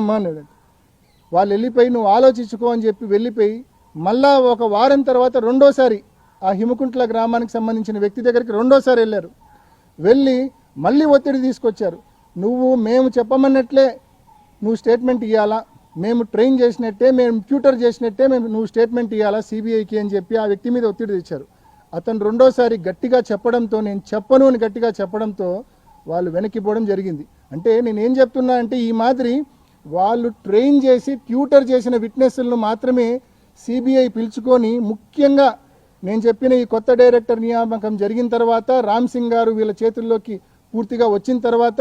అన్నాడు. వాళ్ళు వెళ్ళిపోయి నువ్వు ఆలోచించుకో అని చెప్పి వెళ్ళిపోయి మళ్ళా ఒక వారం తర్వాత రెండోసారి ఆ హిమకుంట్ల గ్రామానికి సంబంధించిన వ్యక్తి దగ్గరికి రెండోసారి వెళ్ళారు. వెళ్ళి మళ్ళీ ఒత్తిడి తీసుకొచ్చారు. మేము చెప్పమన్నట్లే నువ్వు స్టేట్మెంట్ ఇవ్వాలా, మేము ట్రైన్ చేసినట్టే, మేము ట్యూటర్ చేసినట్టే నువ్వు స్టేట్మెంట్ ఇవ్వాలా సిబిఐకి అని చెప్పి ఆ వ్యక్తి మీద ఒత్తిడి తెచ్చారు. అతను రెండోసారి గట్టిగా చెప్పడంతో, నేను చెప్పను అని గట్టిగా చెప్పడంతో వాళ్ళు వెనక్కిపోవడం జరిగింది. అంటే నేనేం చెప్తున్నా అంటే ఈ మాదిరి వాళ్ళు ట్రైన్ చేసి ట్యూటర్ చేసిన విట్నెస్లను మాత్రమే సిబిఐ పిలుచుకొని, ముఖ్యంగా నేను చెప్పిన ఈ కొత్త డైరెక్టర్ నియామకం జరిగిన తర్వాత రామ్ సింగ్ గారు వీళ్ళ చేతుల్లోకి పూర్తిగా వచ్చిన తర్వాత,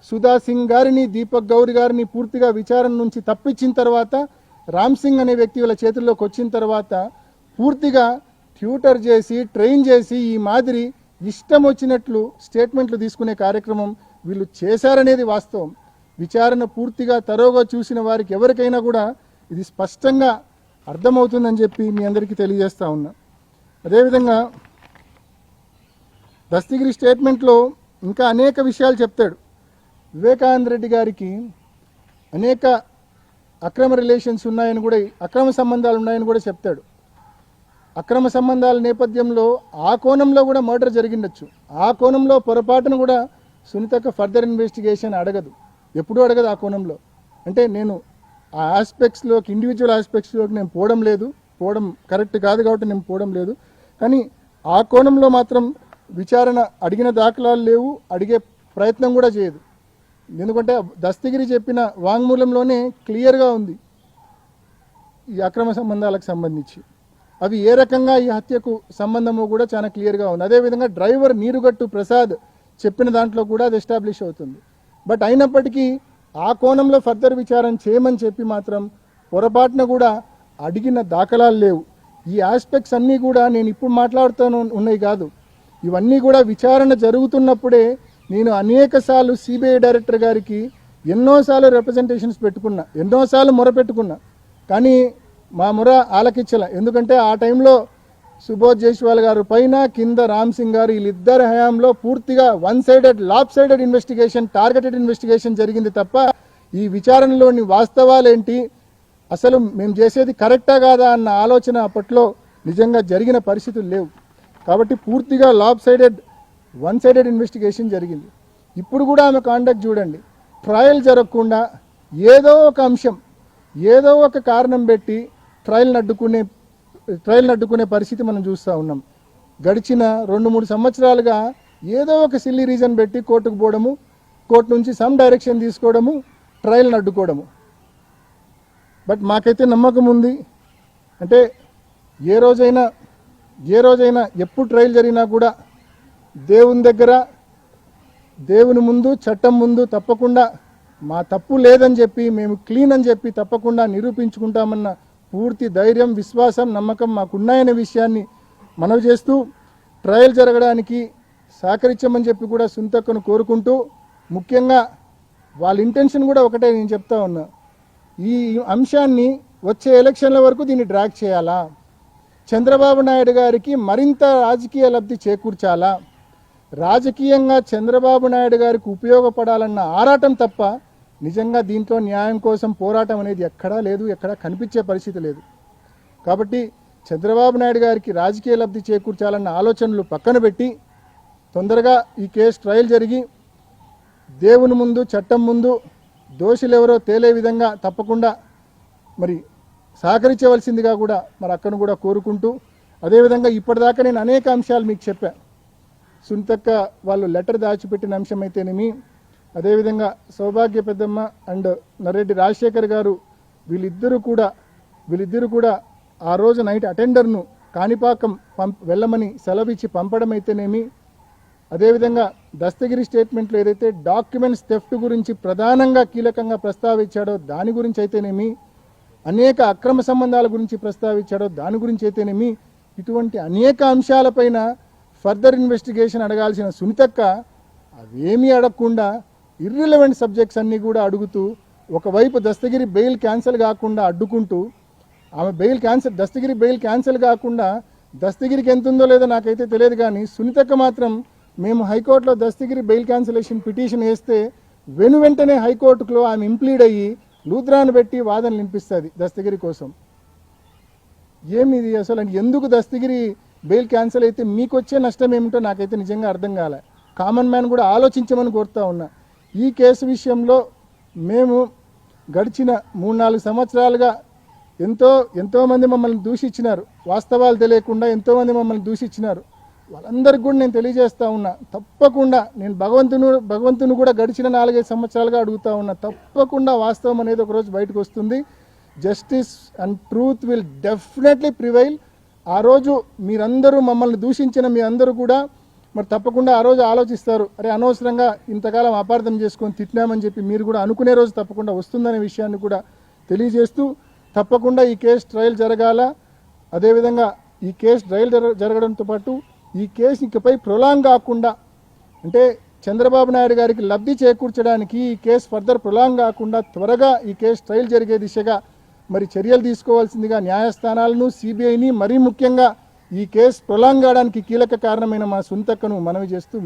సుధా సింగ్ గారిని, దీపక్ గౌర్ గారిని పూర్తిగా విచారణ నుంచి తప్పించిన తర్వాత, రామ్ సింగ్ అనే వ్యక్తి వీళ్ళ చేతుల్లోకి వచ్చిన తర్వాత పూర్తిగా ట్యూటర్ చేసి ట్రైన్ చేసి ఈ మాదిరి ఇష్టం వచ్చినట్లు స్టేట్మెంట్లు తీసుకునే కార్యక్రమం వీళ్ళు చేశారనేది వాస్తవం. విచారణ పూర్తిగా తరోగా చూసిన వారికి ఎవరికైనా కూడా ఇది స్పష్టంగా అర్థమవుతుందని చెప్పి మీ అందరికీ తెలియజేస్తా ఉన్నా. అదేవిధంగా దస్తగిరి స్టేట్మెంట్లో ఇంకా అనేక విషయాలు చెప్తాడు. వివేకానంద రెడ్డి గారికి అనేక అక్రమ రిలేషన్స్ ఉన్నాయని కూడా, అక్రమ సంబంధాలు ఉన్నాయని కూడా చెప్తాడు. అక్రమ సంబంధాల నేపథ్యంలో ఆ కోణంలో కూడా మర్డర్ జరిగిండొచ్చు. ఆ కోణంలో పొరపాటును కూడా సునీతక్క ఫర్దర్ ఇన్వెస్టిగేషన్ అడగదు, ఎప్పుడూ అడగదు ఆ కోణంలో. అంటే నేను ఆ ఆస్పెక్ట్స్లోకి, ఇండివిజువల్ ఆస్పెక్ట్స్లోకి నేను పోవడం కరెక్ట్ కాదు కాబట్టి నేను పోవడం లేదు. కానీ ఆ కోణంలో మాత్రం విచారణ అడిగిన దాఖలాలు లేవు, అడిగే ప్రయత్నం కూడా చేయదు. ఎందుకంటే దస్తగిరి చెప్పిన వాంగ్మూలంలోనే క్లియర్గా ఉంది ఈ అక్రమ సంబంధాలకు సంబంధించి. అవి ఏ రకంగా ఈ హత్యకు సంబంధమో కూడా చాలా క్లియర్గా ఉంది. అదేవిధంగా డ్రైవర్ నీరుగట్టు ప్రసాద్ చెప్పిన దాంట్లో కూడా అది ఎస్టాబ్లిష్ అవుతుంది. బట్ అయినప్పటికీ ఆ కోణంలో ఫర్దర్ విచారణ చేయమని చెప్పి మాత్రం పొరపాటున కూడా అడిగిన దాఖలాలు లేవు. ఈ ఆస్పెక్ట్స్ అన్నీ కూడా నేను ఇప్పుడు మాట్లాడుతూనే ఉన్నాయి కాదు, ఇవన్నీ కూడా విచారణ జరుగుతున్నప్పుడే నేను అనేక సార్లు సిబిఐ డైరెక్టర్ గారికి ఎన్నోసార్లు రిప్రజెంటేషన్స్ పెట్టుకున్నా, ఎన్నోసార్లు మొరపెట్టుకున్నా. కానీ మా మొర ఆలకించలే. ఎందుకంటే ఆ టైంలో సుబోధ్ జైస్వాల్ గారు పైన, కింద రామ్ సింగ్ గారు, వీళ్ళిద్దరి హయాంలో పూర్తిగా lopsided investigation, targeted investigation జరిగింది తప్ప ఈ విచారణలోని వాస్తవాలేంటి, అసలు మేము చేసేది కరెక్టా కాదా అన్న ఆలోచన అప్పట్లో నిజంగా జరిగిన పరిస్థితులు లేవు. కాబట్టి పూర్తిగా వన్ సైడెడ్ ఇన్వెస్టిగేషన్ జరిగింది. ఇప్పుడు కూడా ఆమె కాండక్ట్ చూడండి, ట్రయల్ జరగకుండా ఏదో ఒక అంశం, ఏదో ఒక కారణం పెట్టి ట్రయల్ని అడ్డుకునే పరిస్థితి మనం చూస్తూ ఉన్నాం. గడిచిన 2-3 సంవత్సరాలుగా ఏదో ఒక సిల్లీ రీజన్ పెట్టి కోర్టుకు పోవడము, కోర్టు నుంచి సమ్ డైరెక్షన్ తీసుకోవడము, ట్రయల్ని అడ్డుకోవడము. బట్ మాకైతే నమ్మకం ఉంది, అంటే ఏ రోజైనా ఎప్పుడు ట్రయల్ జరిగినా కూడా దేవుని దగ్గర, దేవుని ముందు, చట్టం ముందు తప్పకుండా మా తప్పు లేదని చెప్పి, మేము క్లీన్ అని చెప్పి తప్పకుండా నిరూపించుకుంటామన్న పూర్తి ధైర్యం, విశ్వాసం, నమ్మకం మాకున్నాయనే విషయాన్ని మనవి చేస్తూ ట్రయల్ జరగడానికి సహకరించమని చెప్పి కూడా సునీతక్కను కోరుకుంటూ, ముఖ్యంగా వాళ్ళ ఇంటెన్షన్ కూడా ఒకటే నేను చెప్తా ఉన్నా, ఈ అంశాన్ని వచ్చే ఎలక్షన్ల వరకు దీన్ని డ్రాగ్ చేయాలా, చంద్రబాబు నాయుడు గారికి మరింత రాజకీయ లబ్ధి చేకూర్చాలా, రాజకీయంగా చంద్రబాబు నాయుడు గారికి ఉపయోగపడాలన్న ఆరాటం తప్ప నిజంగా దీంట్లో న్యాయం కోసం పోరాటం అనేది ఎక్కడా లేదు, ఎక్కడా కనిపించే పరిస్థితి లేదు. కాబట్టి చంద్రబాబు నాయుడు గారికి రాజకీయ లబ్ధి చేకూర్చాలన్న ఆలోచనలు పక్కన పెట్టి తొందరగా ఈ కేసు ట్రయల్ జరిగి దేవుని ముందు, చట్టం ముందు దోషులు ఎవరో తేలే విధంగా తప్పకుండా మరి సహకరించవలసిందిగా కూడా మరి అక్కను కూడా కోరుకుంటూ, అదేవిధంగా ఇప్పటిదాకా నేను అనేక అంశాలు మీకు చెప్పా. సునీతక్క వాళ్ళు లెటర్ దాచిపెట్టిన అంశం అయితేనేమి, అదేవిధంగా సౌభాగ్య పెద్దమ్మ అండ్ నరెడ్డి రాజశేఖర్ గారు వీళ్ళిద్దరూ కూడా ఆ రోజు నైట్ అటెండర్ను కాణిపాకం వెళ్ళమని సెలవిచ్చి పంపడం అయితేనేమి, అదేవిధంగా దస్తగిరి స్టేట్మెంట్లో ఏదైతే డాక్యుమెంట్స్ థెఫ్ట్ గురించి ప్రధానంగా కీలకంగా ప్రస్తావించాడో దాని గురించి అయితేనేమి, అనేక అక్రమ సంబంధాల గురించి ప్రస్తావించాడో దాని గురించి అయితేనేమి, ఇటువంటి అనేక అంశాలపైన ఫర్దర్ ఇన్వెస్టిగేషన్ అడగాల్సిన సునీతక్క అవేమీ అడగకుండా ఇర్రిలవెంట్ సబ్జెక్ట్స్ అన్నీ కూడా అడుగుతూ, ఒకవైపు దస్తగిరి బెయిల్ క్యాన్సిల్ కాకుండా అడ్డుకుంటూ, దస్తగిరి బెయిల్ క్యాన్సిల్ కాకుండా దస్తగిరికి ఎంత ఉందో లేదో నాకైతే తెలియదు, కానీ సునీతక్క మాత్రం మేము హైకోర్టులో దస్తగిరి బెయిల్ క్యాన్సిలేషన్ పిటిషన్ వేస్తే వెంటనే హైకోర్టులో ఆమె ఇంప్లీడ్ అయ్యి లూథ్రాన్ పెట్టి వాదనలు వినిపిస్తుంది దస్తగిరి కోసం. ఏమిది అసలు? ఎందుకు దస్తగిరి బెయిల్ క్యాన్సిల్ అయితే మీకు వచ్చే నష్టం ఏమిటో నాకైతే నిజంగా అర్థం కాలే. కామన్ మ్యాన్ కూడా ఆలోచించమని కోరుతా ఉన్నా. ఈ కేసు విషయంలో మేము గడిచిన 3-4 సంవత్సరాలుగా ఎంతోమంది మమ్మల్ని దూషించినారు, వాస్తవాలు తెలియకుండా ఎంతోమంది మమ్మల్ని దూషించినారు. వాళ్ళందరికీ కూడా నేను తెలియజేస్తూ ఉన్నా, తప్పకుండా నేను భగవంతుని కూడా గడిచిన 4-5 సంవత్సరాలుగా అడుగుతా ఉన్నా, తప్పకుండా వాస్తవం అనేది ఒకరోజు బయటకు వస్తుంది. Justice and truth will definitely prevail. ఆ రోజు మీరందరూ మమ్మల్ని దూషించిన మీ అందరూ కూడా మరి తప్పకుండా ఆ రోజు ఆలోచిస్తారు, అరే అనవసరంగా ఇంతకాలం అపార్థం చేసుకొని తిట్టినామని చెప్పి మీరు కూడా అనుకునే రోజు తప్పకుండా వస్తుందనే విషయాన్ని కూడా తెలియజేస్తూ, తప్పకుండా ఈ కేసు ట్రయల్ జరగాల. అదేవిధంగా ఈ కేసు ట్రయల్ జరగడంతో పాటు ఈ కేసు ఇకపై ప్రొలాంగ్ కాకుండా, అంటే చంద్రబాబు నాయుడు గారికి లబ్ధి చేకూర్చడానికి ఈ కేసు ఫర్దర్ ప్రొలాంగ్ కాకుండా త్వరగా ఈ కేసు ట్రయల్ జరిగే దిశగా మరి చర్యలు తీసుకోవాల్సిందిగా న్యాయస్థానాలను, సిబిఐని, మరీ ముఖ్యంగా ఈ కేసు ప్రొలాంగ్ కావడానికి కీలక కారణమైన మా సుంతక్కను మనవి చేస్తూ